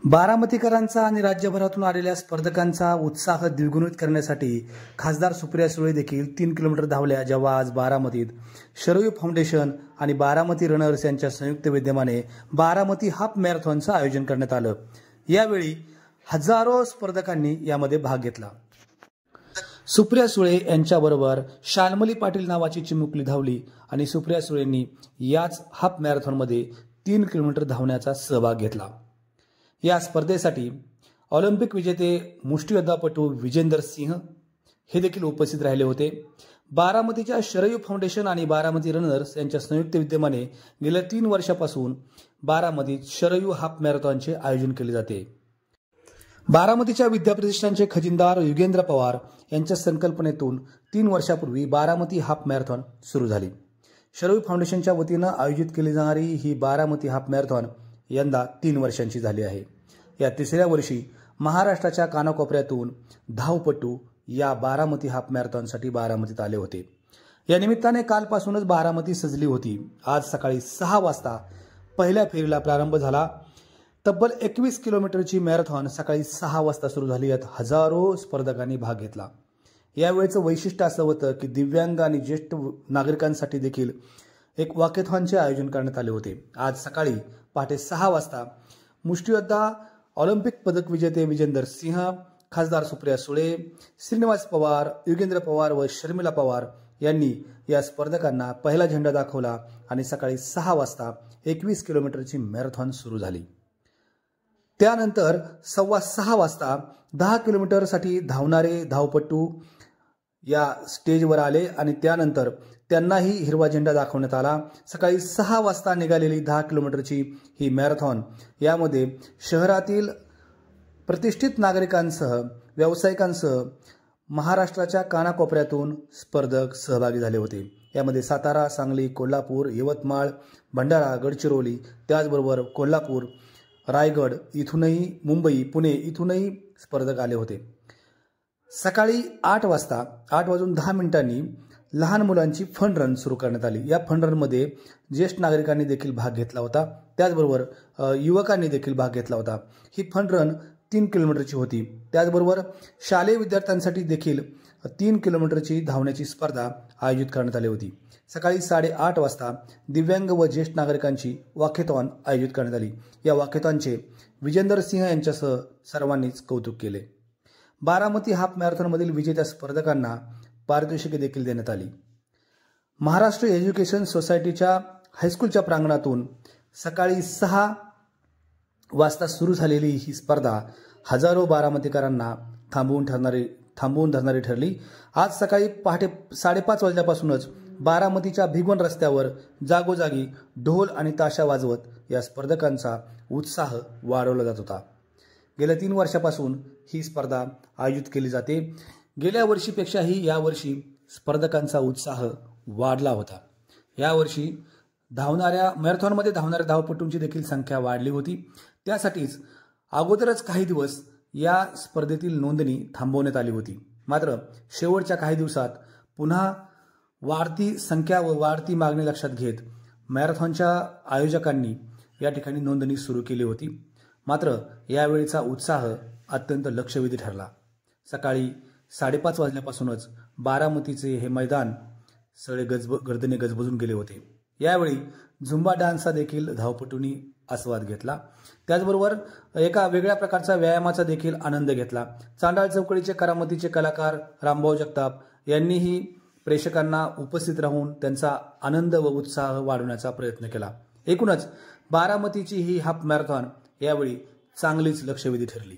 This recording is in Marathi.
बारामतीकरांचा आणि राज्यभरातून आलेल्या स्पर्धकांचा उत्साह द्विगुणित करण्यासाठी खासदार सुप्रिया सुळे देखील 3 किलोमीटर धावल्या, जेव्हा आज बारामतीत शरयू फाउंडेशन आणि बारामती रनर्स यांच्या संयुक्त विद्यमाने बारामती हाफ मॅरेथॉनचं आयोजन करण्यात आलं। यावेळी हजारो स्पर्धकांनी यामध्ये भाग घेतला। सुप्रिया सुळे यांच्याबरोबर शाल्मली पाटील नावाची चिमुकली धावली आणि सुप्रिया सुळेंनी याच हाफ मॅरेथॉनमध्ये 3 किलोमीटर धावण्याचा सहभाग घेतला। या स्पर्धेसाठी ऑलिम्पिक विजेते मुष्टियोद्धापटू विजेंदर सिंह हे देखील उपस्थित राहिले होते। बारामतीच्या शरयू फाउंडेशन आणि बारामती रनर्स यांच्या संयुक्त विद्यमाने गेल्या 3 वर्षापासून बारामतीत शरयू हाफ मॅरेथॉनचे आयोजन केले जाते। बारामतीच्या विद्याप्रतिष्ठानचे खजिनदार युगेंद्र पवार यांच्या संकल्पनेतून 3 वर्षापूर्वी बारामती हाफ मॅरेथॉन सुरू झाली। शरयू फाउंडेशनच्या वतीनं आयोजित केली जाणारी ही बारामती हाफ मॅरेथॉन यंदा 3 वर्षांची झाली आहे। या 3ऱ्या वर्षी महाराष्ट्राच्या कानाकोपऱ्यातून धावपटू या बारामती हाफ मॅरेथॉनसाठी बारामतीत आले होते। या निमित्ताने कालपासूनच बारामती सजली होती। आज सकाळी 6 वाजता पहिल्या फेरीला प्रारंभ झाला। तब्बल 21 किलोमीटरची मॅरेथॉन सकाळी 6 वाजता सुरू झाली। यात हजारो स्पर्धकांनी भाग घेतला। यावेळचं वैशिष्ट्य असं होतं की दिव्यांग आणि ज्येष्ठ नागरिकांसाठी देखील एक वॉकेथॉनचे आयोजन करण्यात आले होते। आज सकाळी पहाटे 6 वाजता मुष्टियोद्धा, ऑलिम्पिक पदक विजेते विजेंदर सिंह, खासदार सुप्रिया सुळे, श्रीनिवास पवार, युगेंद्र पवार व शर्मिला पवार यांनी या स्पर्धकांना पहिला झेंडा दाखवला आणि सकाळी 6 वाजता 21 किलोमीटरची मॅरेथॉन सुरू झाली। त्यानंतर 6:15 वाजता 10 किलोमीटरसाठी धावणारे धावपटू या स्टेजवर आले आणि त्यानंतर त्यांनाही हिरवा झेंडा दाखवण्यात आला। सकाळी 6 वाजता निघालेली 10 किलोमीटरची ही मॅरेथॉन यामध्ये शहरातील प्रतिष्ठित नागरिकांसह व्यावसायिकांसह महाराष्ट्राच्या कानाकोपऱ्यातून स्पर्धक सहभागी झाले होते। यामध्ये सातारा, सांगली, कोल्हापूर, यवतमाळ, भंडारा, गडचिरोली, त्याचबरोबर कोल्हापूर, रायगड इथूनही, मुंबई, पुणे इथूनही स्पर्धक आले होते। सकाळी 8 वाजता 8:10 लहान मुलांची फन रन सुरू करण्यात आली। या फन रनमध्ये ज्येष्ठ नागरिकांनी देखील भाग घेतला होता, त्याचबरोबर युवकांनी देखील भाग घेतला होता। ही फन रन 3 किलोमीटरची होती। त्याचबरोबर शालेय विद्यार्थ्यांसाठी देखील 3 किलोमीटरची धावण्याची स्पर्धा आयोजित करण्यात आली होती। सकाळी 8:30 वाजता दिव्यांग व ज्येष्ठ नागरिकांची वॉकेथॉन आयोजित करण्यात आली। या वॉकेथॉनचे विजेंदर सिंह यांच्यासह सर्वांनीच कौतुक केले। बारामती हाफ मॅरेथॉनमधील विजेत्या स्पर्धकांना पारितोषिके देखील देण्यात आली। महाराष्ट्र एज्युकेशन सोसायटीच्या हायस्कूलच्या प्रांगणातून सकाळी 6 वाजता सुरू झालेली ही स्पर्धा हजारो बारामतीकरांना थांबवून धरणारी ठरली। आज सकाळी पहाटे 5:30 वाजल्यापासूनच बारामतीच्या भिगवण रस्त्यावर जागोजागी ढोल आणि ताशा वाजवत या स्पर्धकांचा उत्साह वाढवला जात होता। गेल्या 3 वर्षापासून ही स्पर्धा आयोजित केली जाते। गेल्या वर्षीपेक्षाही यावर्षी स्पर्धकांचा उत्साह वाढला होता। यावर्षी मॅरेथॉनमध्ये धावणाऱ्या धावपटूंची देखील संख्या वाढली होती। त्यासाठीच अगोदरच काही दिवस या स्पर्धेतील नोंदणी थांबवण्यात आली होती। मात्र शेवटच्या काही दिवसात पुन्हा वाढती संख्या व वाढती मागणी लक्षात घेत मॅरेथॉनच्या आयोजकांनी या ठिकाणी नोंदणी सुरू केली होती। मात्र यावेळीचा उत्साह अत्यंत लक्षवेधी ठरला। सकाळी 5:30 वाजल्यापासूनच बारामतीचे हे मैदान सगळे गर्दीने गजबजून गेले होते। यावेळी झुंबा डान्सचा देखील धावपटूंनी आस्वाद घेतला। त्याचबरोबर एका वेगळ्या प्रकारचा व्यायामाचा देखील आनंद घेतला। चांडाळ चौकडीचे करामतीचे कलाकार रामभाऊ जगताप यांनीही प्रेक्षकांना उपस्थित राहून त्यांचा आनंद व उत्साह वाढवण्याचा प्रयत्न केला। एकूणच बारामतीची ही हाफ मॅरेथॉन यावेळी चांगलीच लक्षवेधी ठरली।